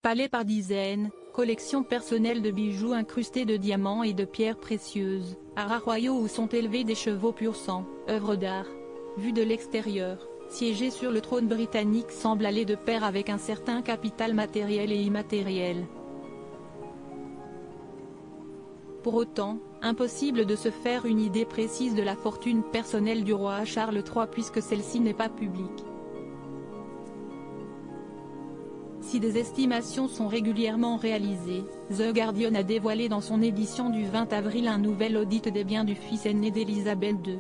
Palais par dizaines, collection personnelle de bijoux incrustés de diamants et de pierres précieuses, haras royaux où sont élevés des chevaux pur sang, œuvres d'art. Vu de l'extérieur, siéger sur le trône britannique semble aller de pair avec un certain capital matériel et immatériel. Pour autant, impossible de se faire une idée précise de la fortune personnelle du roi Charles III puisque celle-ci n'est pas publique. Si des estimations sont régulièrement réalisées, The Guardian a dévoilé dans son édition du 20 avril un nouvel audit des biens du fils aîné d'Elisabeth II.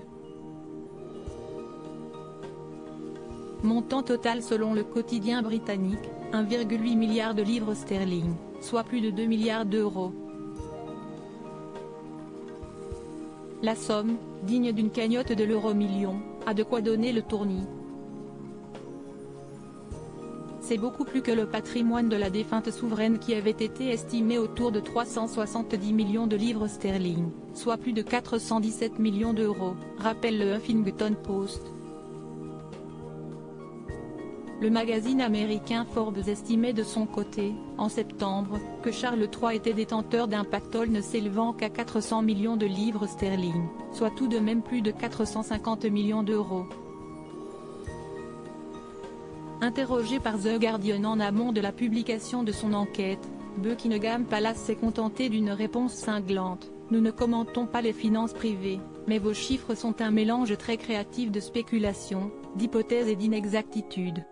Montant total selon le quotidien britannique, 1,8 milliard de livres sterling, soit plus de 2 milliards d'euros. La somme, digne d'une cagnotte de l'euro-million, a de quoi donner le tournis. C'est beaucoup plus que le patrimoine de la défunte souveraine qui avait été estimé autour de 370 millions de livres sterling, soit plus de 417 millions d'euros, rappelle le Huffington Post. Le magazine américain Forbes estimait de son côté, en septembre, que Charles III était détenteur d'un pactole ne s'élevant qu'à 400 millions de livres sterling, soit tout de même plus de 450 millions d'euros. Interrogé par The Guardian en amont de la publication de son enquête, Buckingham Palace s'est contenté d'une réponse cinglante: « Nous ne commentons pas les finances privées, mais vos chiffres sont un mélange très créatif de spéculations, d'hypothèses et d'inexactitudes. »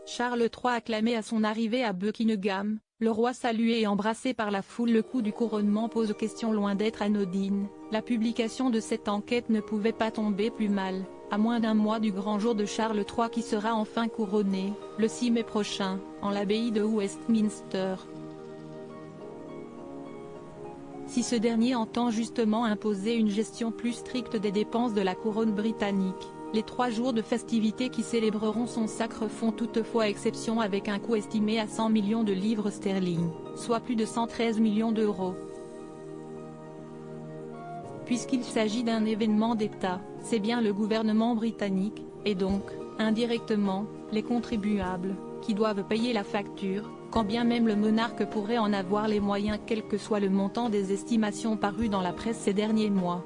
Charles III acclamé à son arrivée à Buckingham, le roi salué et embrassé par la foule. Le coup du couronnement pose question loin d'être anodine. La publication de cette enquête ne pouvait pas tomber plus mal, à moins d'un mois du grand jour de Charles III qui sera enfin couronné, le 6 mai prochain, en l'abbaye de Westminster. Si ce dernier entend justement imposer une gestion plus stricte des dépenses de la couronne britannique, les 3 jours de festivités qui célébreront son sacre font toutefois exception avec un coût estimé à 100 millions de livres sterling, soit plus de 113 millions d'euros. Puisqu'il s'agit d'un événement d'État, c'est bien le gouvernement britannique, et donc, indirectement, les contribuables, qui doivent payer la facture, quand bien même le monarque pourrait en avoir les moyens quel que soit le montant des estimations parues dans la presse ces derniers mois.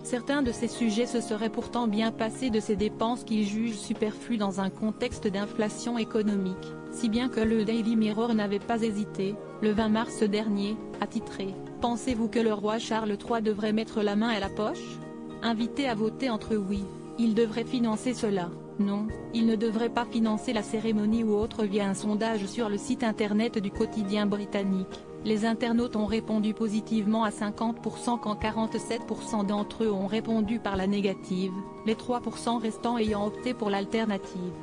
Certains de ces sujets se seraient pourtant bien passés de ces dépenses qu'ils jugent superflues dans un contexte d'inflation économique, si bien que le Daily Mirror n'avait pas hésité, le 20 mars dernier, à titrer « Pensez-vous que le roi Charles III devrait mettre la main à la poche ? Invité à voter entre oui, il devrait financer cela, non, il ne devrait pas financer la cérémonie ou autre » via un sondage sur le site internet du quotidien britannique. Les internautes ont répondu positivement à 50% quand 47% d'entre eux ont répondu par la négative, les 3% restants ayant opté pour l'alternative.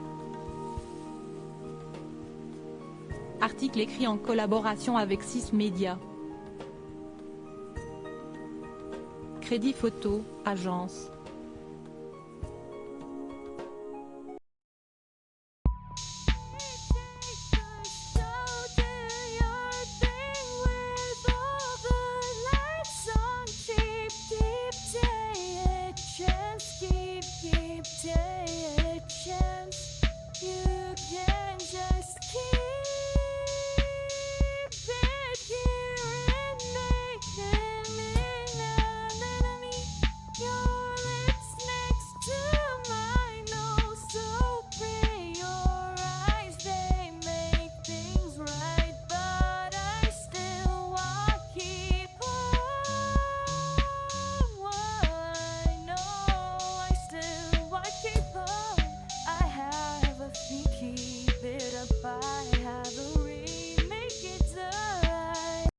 Article écrit en collaboration avec 6 médias. Crédit Photo, agence.